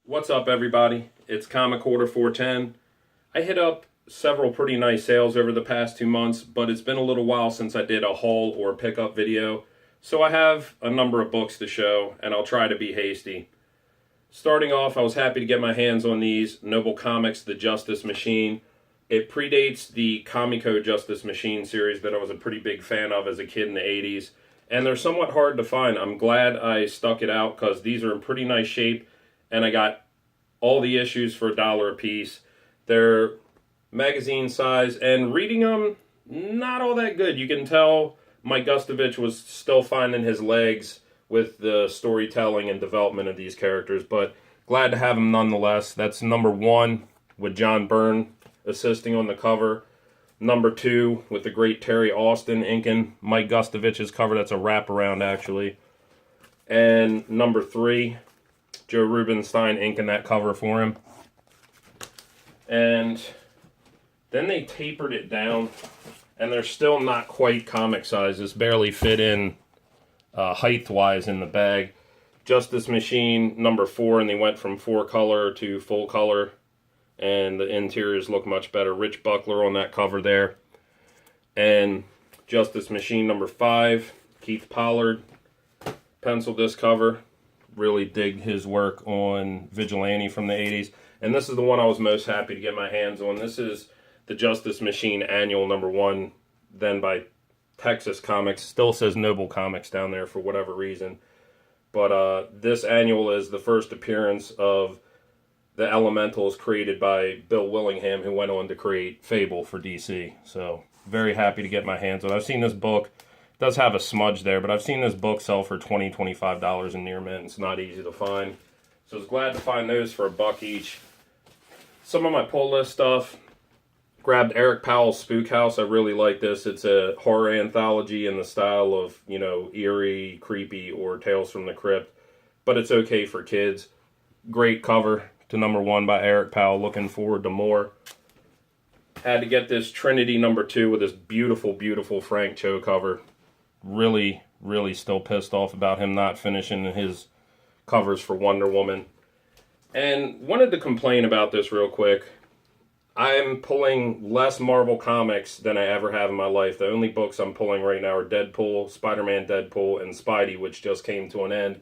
What's up, everybody? It's Comic Order 410. I hit up several pretty nice sales over the past 2 months, but it's been a little while since I did a haul or pickup video, so I have a number of books to show, and I'll try to be hasty. Starting off, I was happy to get my hands on these Noble Comics The Justice Machine. It predates the Comico Justice Machine series that I was a pretty big fan of as a kid in the 80s, and they're somewhat hard to find. I'm glad I stuck it out because these are in pretty nice shape, and I got all the issues for $1 a piece. They're magazine size, and reading them, not all that good. You can tell Mike Gustovich was still finding his legs with the storytelling and development of these characters, but glad to have them nonetheless. That's number 1 with John Byrne assisting on the cover. Number 2 with the great Terry Austin inking Mike Gustovich's cover. That's a wraparound, actually. And number 3, Joe Rubinstein inking that cover for him. And then they tapered it down, and they're still not quite comic size. This barely fit in height-wise in the bag. Justice Machine number 4, and they went from 4-color to full color, and the interiors look much better. Rich Buckler on that cover there. And Justice Machine number 5, Keith Pollard penciled this cover. Really dig his work on Vigilante from the 80s. And this is the one I was most happy to get my hands on. This is the Justice Machine Annual number 1, then by Texas Comics. Still says Noble Comics down there for whatever reason. But this annual is the first appearance of the Elementals created by Bill Willingham, who went on to create Fable for DC. So very happy to get my hands on. I've seen this book. Does have a smudge there, but I've seen this book sell for $20, $25 in near mint. It's not easy to find. So I was glad to find those for $1 each. Some of my pull list stuff. Grabbed Eric Powell's Spook House. I really like this. It's a horror anthology in the style of, eerie, creepy, or Tales from the Crypt. But it's okay for kids. Great cover to number 1 by Eric Powell. Looking forward to more. Had to get this Trinity number 2 with this beautiful, beautiful Frank Cho cover. Really, really still pissed off about him not finishing his covers for Wonder Woman. And wanted to complain about this real quick. I'm pulling less Marvel comics than I ever have in my life. The only books I'm pulling right now are Deadpool, Spider-Man Deadpool, and Spidey, which just came to an end.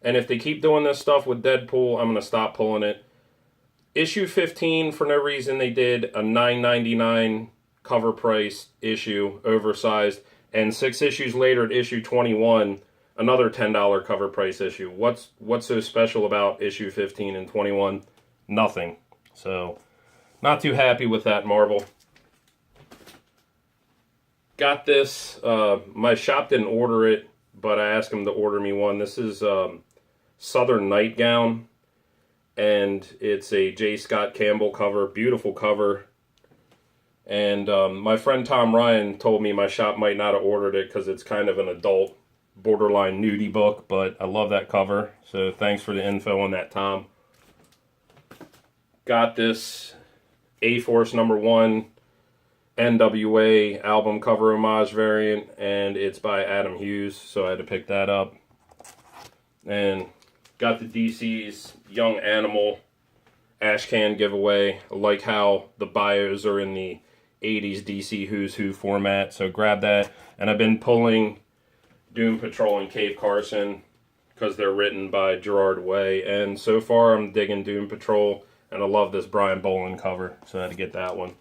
And if they keep doing this stuff with Deadpool, I'm going to stop pulling it. Issue 15, for no reason, they did a $9.99 cover price issue, oversized. And 6 issues later, at issue 21, another $10 cover price issue. What's so special about issue 15 and 21? Nothing. So, not too happy with that, Marvel. Got this. My shop didn't order it, but I asked them to order me one. This is Southern Nightgown, and it's a J. Scott Campbell cover. Beautiful cover. And my friend Tom Ryan told me my shop might not have ordered it because it's kind of an adult, borderline nudie book, but I love that cover. So thanks for the info on that, Tom. Got this A-Force number 1 NWA album cover homage variant, and it's by Adam Hughes, so I had to pick that up. And got the DC's Young Animal Ashcan giveaway. I like how the bios are in the 80s DC Who's Who format, so grab that. And I've been pulling Doom Patrol and Cave Carson because they're written by Gerard Way, and so far I'm digging Doom Patrol, and I love this Brian Boland cover, so I had to get that one.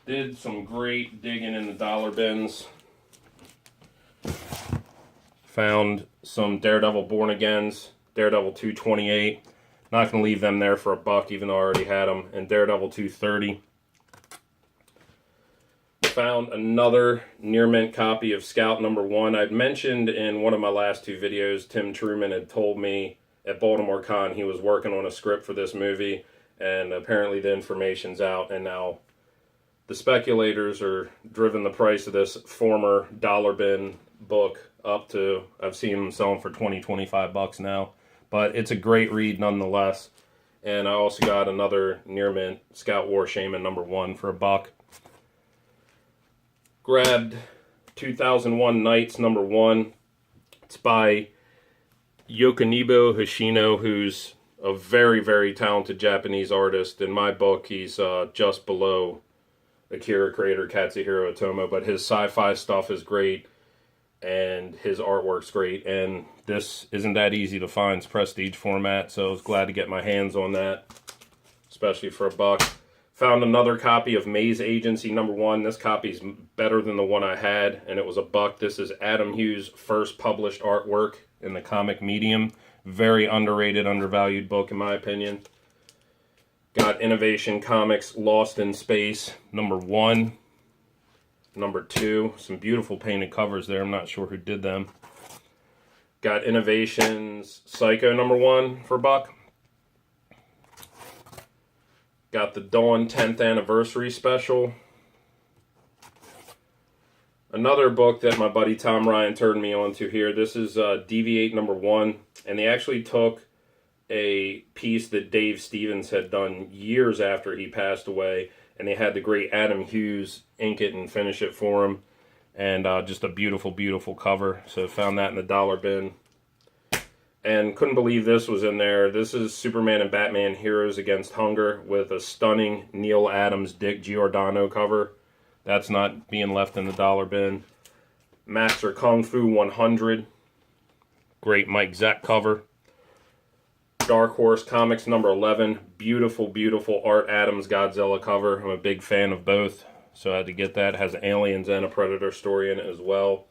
Did some great digging in the dollar bins. Found some Daredevil Born Agains, Daredevil 228. Not going to leave them there for $1, even though I already had them. And Daredevil 230. Found another near mint copy of Scout number 1. I'd mentioned in one of my last 2 videos, Tim Truman had told me at Baltimore Con he was working on a script for this movie. And apparently the information's out. And now the speculators are driven the price of this former dollar bin book up to, I've seen them selling for $20, $25 now. But it's a great read nonetheless. And I also got another near mint Scout War Shaman number 1 for $1. Grabbed 2001 Knights number 1. It's by Yokonibo Hoshino, who's a very, very talented Japanese artist. In my book, he's just below Akira creator Katsuhiro Otomo, but his sci-fi stuff is great, and his artwork's great, and this isn't that easy to find. It's prestige format, so I was glad to get my hands on that, especially for $1. Found another copy of Maze Agency #1. This copy's better than the one I had, and it was $1. This is Adam Hughes' first published artwork in the comic medium. Very underrated, undervalued book, in my opinion. Got Innovation Comics Lost in Space #1, #2. Some beautiful painted covers there. I'm not sure who did them. Got Innovations Psycho #1 for $1. Got the Dawn 10th Anniversary Special. Another book that my buddy Tom Ryan turned me on to here. This is Deviate #1. And they actually took a piece that Dave Stevens had done years after he passed away. And they had the great Adam Hughes ink it and finish it for him. And just a beautiful, beautiful cover. So found that in the dollar bin. And couldn't believe this was in there. This is Superman and Batman Heroes Against Hunger with a stunning Neil Adams, Dick Giordano cover. That's not being left in the dollar bin. Master Kung Fu 100. Great Mike Zeck cover. Dark Horse Comics #11. Beautiful, beautiful Art Adams Godzilla cover. I'm a big fan of both, so I had to get that. It has Aliens and a Predator story in it as well.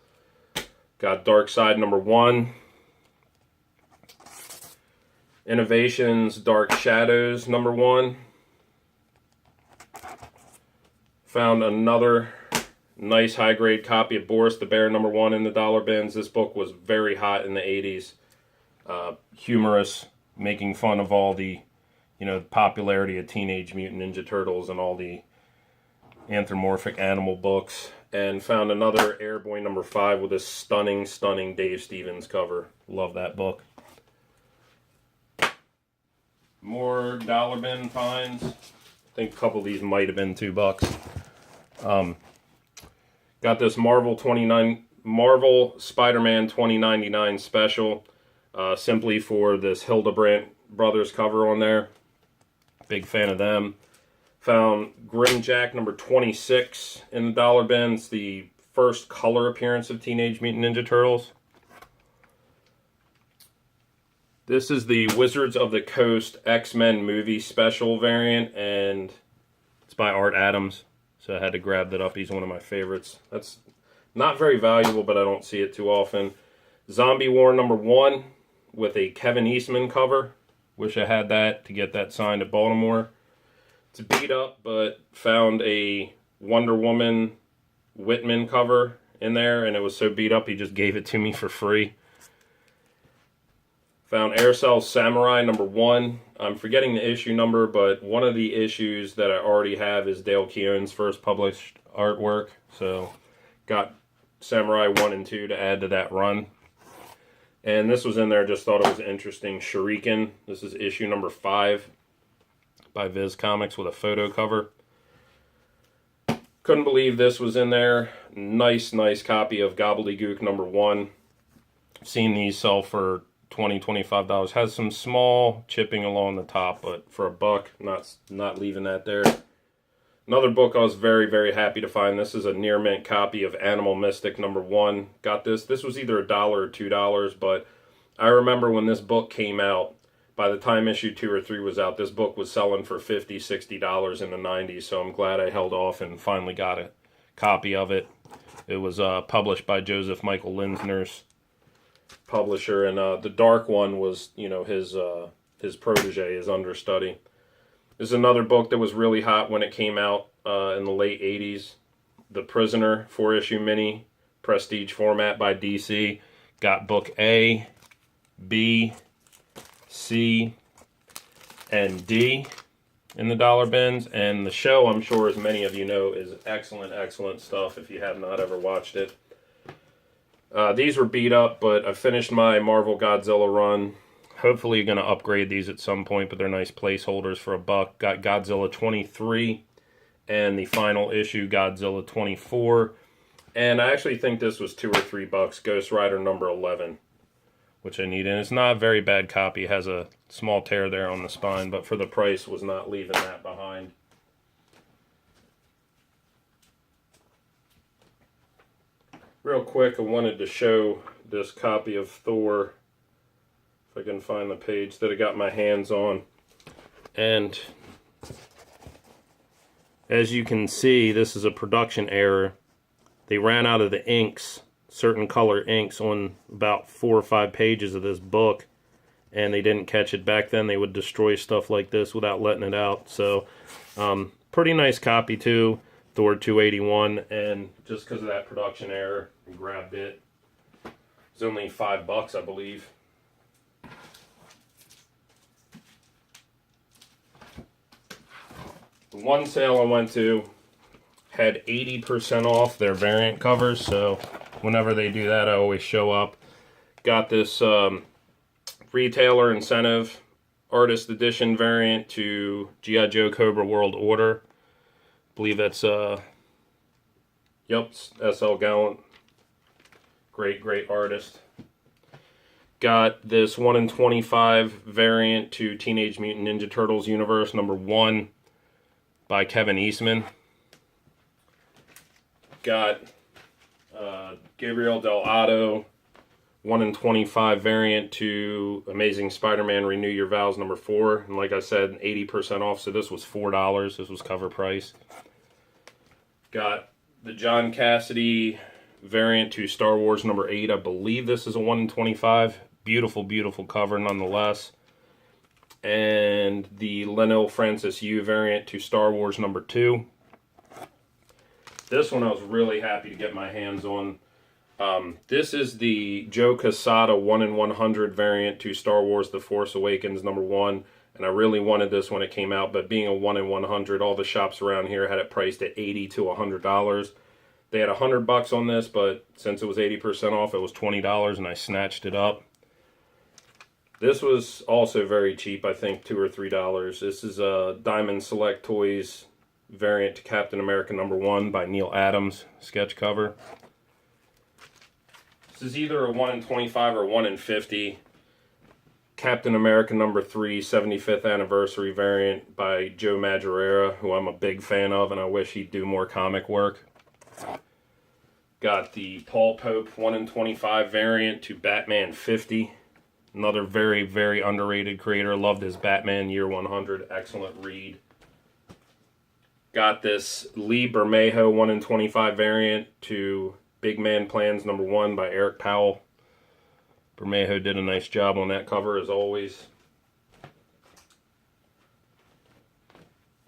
Got Dark Side #1. Innovations Dark Shadows #1. Found another nice high-grade copy of Boris the Bear #1 in the dollar bins. This book was very hot in the 80s. Humorous, making fun of all the, popularity of Teenage Mutant Ninja Turtles and all the anthropomorphic animal books. And found another Airboy #5 with a stunning, stunning Dave Stevens cover. Love that book. More dollar bin finds. I think a couple of these might have been $2. Got this Marvel Spider-Man 2099 special, simply for this Hildebrandt Brothers cover on there. Big fan of them. Found Grimjack #26 in the dollar bin. It's the first color appearance of Teenage Mutant Ninja Turtles. This is the Wizards of the Coast X-Men movie special variant, and it's by Art Adams, so I had to grab that up. He's one of my favorites. That's not very valuable, but I don't see it too often. Zombie War #1 with a Kevin Eastman cover. Wish I had that to get that signed at Baltimore. It's beat up, but found a Wonder Woman Whitman cover in there, and it was so beat up he just gave it to me for free. Found Aircel Samurai #1. I'm forgetting the issue number, but one of the issues that I already have is Dale Keown's first published artwork. So got Samurai 1 and 2 to add to that run. And this was in there, just thought it was interesting. Shuriken. This is issue #5 by Viz Comics with a photo cover. Couldn't believe this was in there. Nice, nice copy of Gobbledygook #1. Seen these sell for $20, $25. Has some small chipping along the top, but for $1, not leaving that there. Another book I was very, very happy to find. This is a near mint copy of Animal Mystic #1. Got this. This was either $1 or $2, but I remember when this book came out, by the time issue 2 or 3 was out, this book was selling for $50, $60 in the 90s, so I'm glad I held off and finally got a copy of it. It was published by Joseph Michael Linsner's publisher, and the dark one was, his protege, his understudy. This is another book that was really hot when it came out in the late 80s. The Prisoner 4-issue mini, prestige format by DC. Got book A, B, C, and D in the dollar bins. And the show, I'm sure as many of you know, is excellent, excellent stuff if you have not ever watched it. These were beat up, but I finished my Marvel Godzilla run. Hopefully you're going to upgrade these at some point, but they're nice placeholders for $1. Got Godzilla 23 and the final issue, Godzilla 24. And I actually think this was $2 or $3. Ghost Rider #11 which I need. And it's not a very bad copy. It has a small tear there on the spine, but for the price was not leaving that behind. Real quick, I wanted to show this copy of Thor, if I can find the page that I got my hands on. And as you can see, this is a production error. They ran out of the inks, certain color inks, on about 4 or 5 pages of this book, and they didn't catch it. Back then they would destroy stuff like this without letting it out. So pretty nice copy too, Thor 281, and just because of that production error, I grabbed it. It's only $5, I believe. The one sale I went to had 80% off their variant covers, so whenever they do that, I always show up. Got this retailer incentive artist edition variant to G.I. Joe Cobra World Order. I believe that's SL Gallant. Great artist. Got this 1 in 25 variant to Teenage Mutant Ninja Turtles Universe #1 by Kevin Eastman. Got Gabriel Del Otto 1 in 25 variant to Amazing Spider-Man Renew Your Vows #4. And like I said, 80% off, so this was $4. This was cover price. Got the John Cassidy variant to Star Wars #8. I believe this is a 1 in 25. Beautiful cover nonetheless. And the Lionel Francis Yu variant to Star Wars #2. This one I was really happy to get my hands on. This is the Joe Quesada 1 in 100 variant to Star Wars The Force Awakens #1. And I really wanted this when it came out, but being a 1 in 100, all the shops around here had it priced at $80 to $100. They had $100 on this, but since it was 80% off, it was $20, and I snatched it up. This was also very cheap, I think $2 or $3. This is a Diamond Select Toys variant to Captain America #1 by Neil Adams, sketch cover. This is either a 1 in 25 or 1 in 50. Captain America #3 75th anniversary variant by Joe Madureira, who I'm a big fan of, and I wish he'd do more comic work. Got the Paul Pope 1 in 25 variant to Batman 50. Another very underrated creator. Loved his Batman Year 100. Excellent read. Got this Lee Bermejo 1 in 25 variant to Big Man Plans #1 by Eric Powell. Bermejo did a nice job on that cover as always.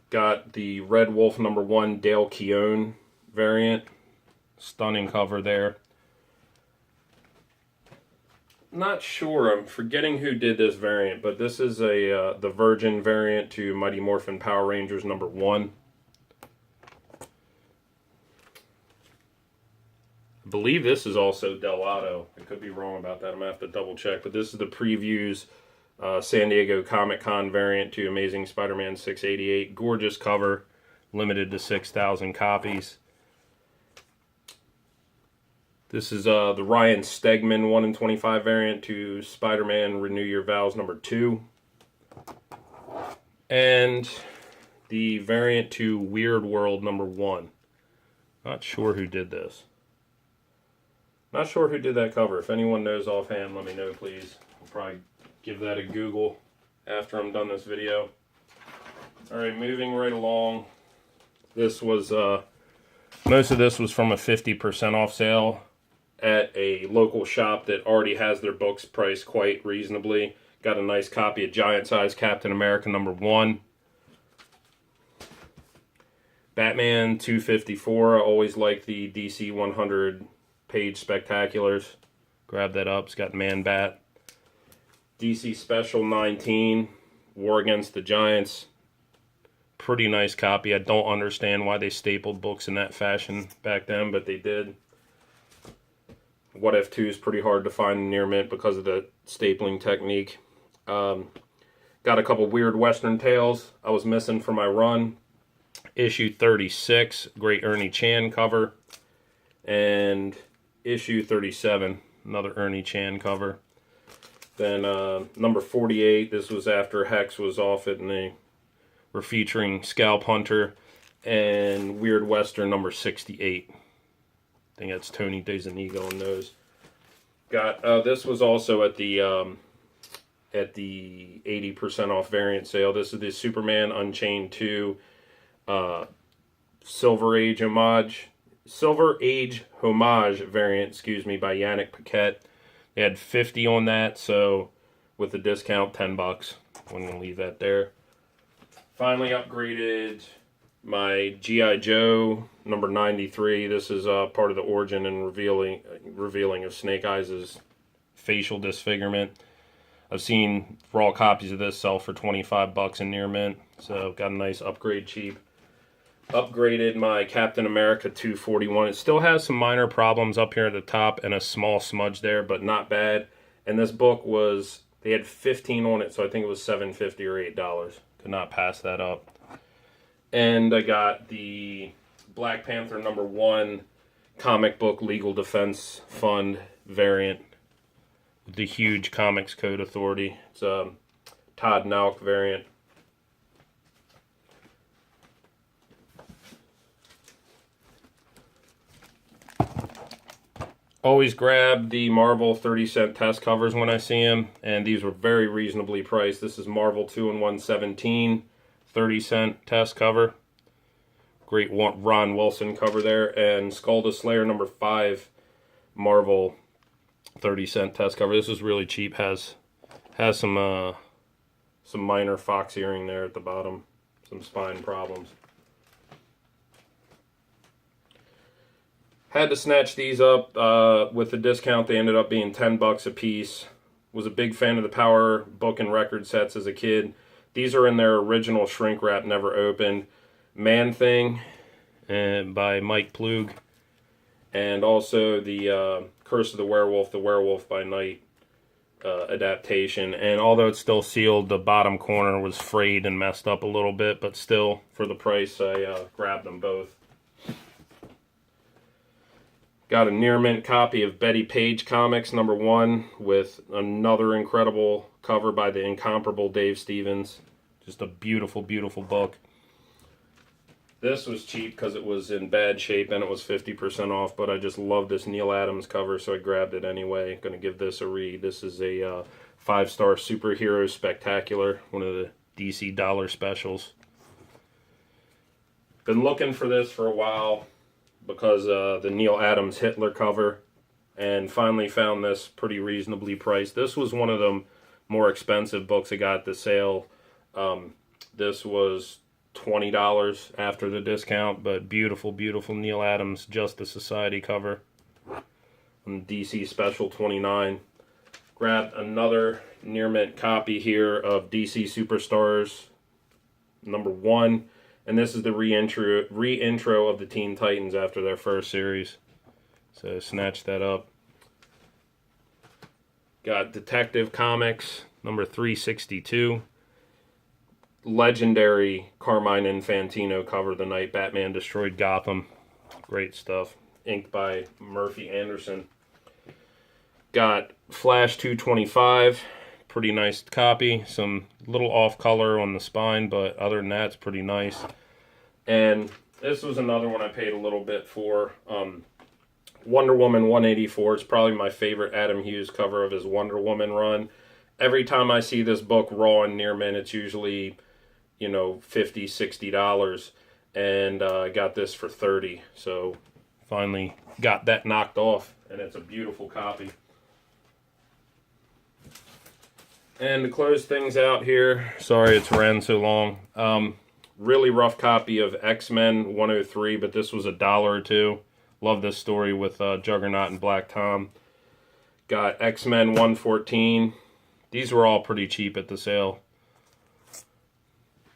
Got the Red Wolf #1 Dale Keown variant. Stunning cover there. Not sure, I'm forgetting who did this variant, but this is a the Virgin variant to Mighty Morphin Power Rangers #1. I believe this is also Del Otto. I could be wrong about that. I'm going to have to double check. But this is the Previews San Diego Comic-Con variant to Amazing Spider-Man 688. Gorgeous cover. Limited to 6,000 copies. This is the Ryan Stegman 1 in 25 variant to Spider-Man Renew Your Vows #2. And the variant to Weird World #1. Not sure who did this. Not sure who did that cover. If anyone knows offhand, let me know, please. I'll probably give that a Google after I'm done this video. Alright, moving right along. This was, most of this was from a 50% off sale at a local shop that already has their books priced quite reasonably. Got a nice copy of Giant Size Captain America #1. Batman 254. I always like the DC 100 page spectaculars. Grab that up. It's got Man Bat. DC Special 19. War Against the Giants. Pretty nice copy. I don't understand why they stapled books in that fashion back then, but they did. What If 2 is pretty hard to find in near mint because of the stapling technique. Got a couple weird Western tales I was missing for my run. Issue 36, great Ernie Chan cover. And issue 37, another Ernie Chan cover. Then number 48, this was after Hex was off it, and they were featuring Scalp Hunter and Weird Western number 68. I think that's Tony DeZanigo on those. Got this was also at the 80% off variant sale. This is the Superman Unchained 2 Silver Age homage variant, excuse me, by Yannick Paquette. They had 50 on that, so with the discount, $10. I'm going to leave that there. Finally upgraded my G.I. Joe number 93. This is part of the origin and revealing of Snake Eyes' facial disfigurement. I've seen raw copies of this sell for $25 in near mint, so got a nice upgrade cheap. Upgraded my Captain America 241. It still has some minor problems up here at the top and a small smudge there, but not bad. And this book was, they had 15 on it, so I think it was $7.50 or $8. Could not pass that up. And I got the Black Panther number 1 comic book legal defense fund variant with the huge Comics Code Authority. It's a Todd Nauk variant. Always grab the Marvel 30-cent test covers when I see them, and these were very reasonably priced. This is Marvel 2-in-1 30-cent test cover. Great Ron Wilson cover there, and Skull the Slayer number 5 Marvel 30-cent test cover. This is really cheap. Has some minor fox earring there at the bottom, some spine problems. Had to snatch these up with the discount. They ended up being $10 a piece. Was a big fan of the Power book and record sets as a kid. These are in their original shrink wrap, never opened. Man Thing by Mike Plug, and also the Curse of the Werewolf by Night adaptation. And although it's still sealed, the bottom corner was frayed and messed up a little bit, but still, for the price, I grabbed them both. Got a near mint copy of Betty Page Comics number 1 with another incredible cover by the incomparable Dave Stevens. Just a beautiful, beautiful book. This was cheap because it was in bad shape and it was 50% off, but I just love this Neil Adams cover, so I grabbed it anyway. Going to give this a read. This is a 5-star superhero spectacular, one of the DC dollar specials. Been looking for this for a while because the Neil Adams Hitler cover, and finally found this pretty reasonably priced. This was one of the more expensive books I got at the sale. This was $20 after the discount, but beautiful, beautiful Neil Adams Justice Society cover on DC Special 29. Grabbed another near mint copy here of DC Superstars number 1. And this is the re-intro of the Teen Titans after their first series. So snatch that up. Got Detective Comics number 362. Legendary Carmine Infantino cover the night Batman destroyed Gotham. Great stuff. Inked by Murphy Anderson. Got Flash 225. Pretty nice copy. Some little off color on the spine, but other than that, it's pretty nice. And this was another one I paid a little bit for. Wonder Woman 184. It's probably my favorite Adam Hughes cover of his Wonder Woman run. Every time I see this book raw and near mint, it's usually, $50, $60. And I got this for $30. So finally got that knocked off, and it's a beautiful copy. And to close things out here, sorry it's ran so long, really rough copy of X-Men 103, but this was $1 or $2. Love this story with Juggernaut and Black Tom. Got X-Men 114. These were all pretty cheap at the sale.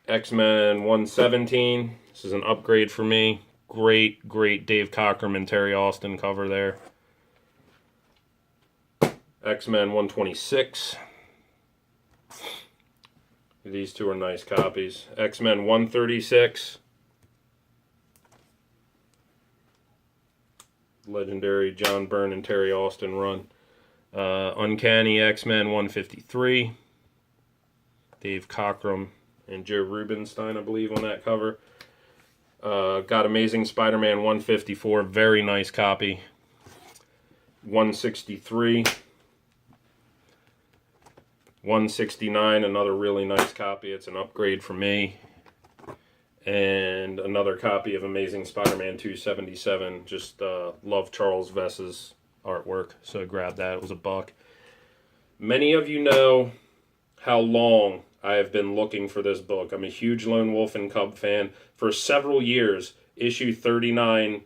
X-Men 117. This is an upgrade for me. Great, great Dave Cockrum and Terry Austin cover there. X-Men 126. These two are nice copies. X-Men 136. Legendary John Byrne and Terry Austin run. Uncanny X-Men 153. Dave Cockrum and Joe Rubinstein, I believe, on that cover. Got Amazing Spider-Man 154, very nice copy. 163. 169, another really nice copy. It's an upgrade for me. And another copy of Amazing Spider-Man 277. Just love Charles Vess's artwork, so grab that. It was $1. Many of you know how long I have been looking for this book. I'm a huge Lone Wolf and Cub fan. For several years, issue 39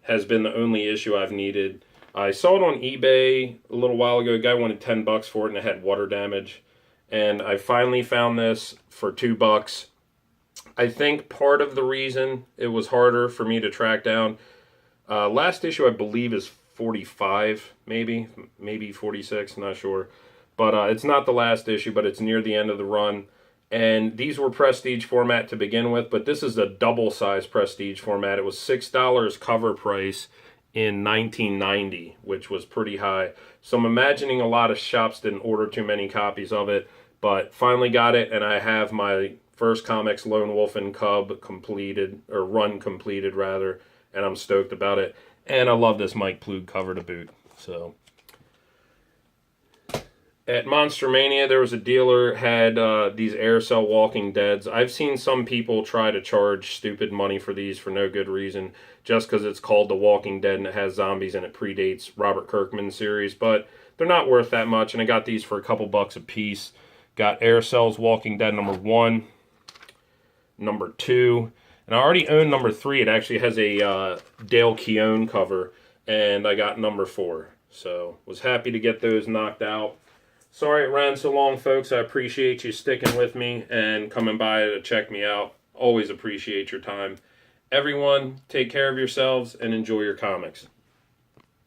has been the only issue I've needed. I saw it on eBay a little while ago. A guy wanted $10 for it, and it had water damage. And I finally found this for $2. I think part of the reason it was harder for me to track down, last issue I believe is 45, maybe 46, not sure. But it's not the last issue, but it's near the end of the run. And these were prestige format to begin with, but this is a double-size prestige format. It was $6 cover price in 1990, which was pretty high. So I'm imagining a lot of shops didn't order too many copies of it, but finally got it, and I have my first comics Lone Wolf and Cub completed, or run completed rather, and I'm stoked about it. And I love this Mike Ploog cover to boot. So at Monster Mania, there was a dealer had these Aircel Walking Deads. I've seen some people try to charge stupid money for these for no good reason, just because it's called The Walking Dead and it has zombies and it predates Robert Kirkman's series, but they're not worth that much, and I got these for a couple bucks a piece. Got Aircel's Walking Dead number 1, number 2, and I already own number 3. It actually has a Dale Keown cover, and I got number 4. So was happy to get those knocked out. Sorry it ran so long, folks. I appreciate you sticking with me and coming by to check me out. Always appreciate your time. Everyone, take care of yourselves and enjoy your comics.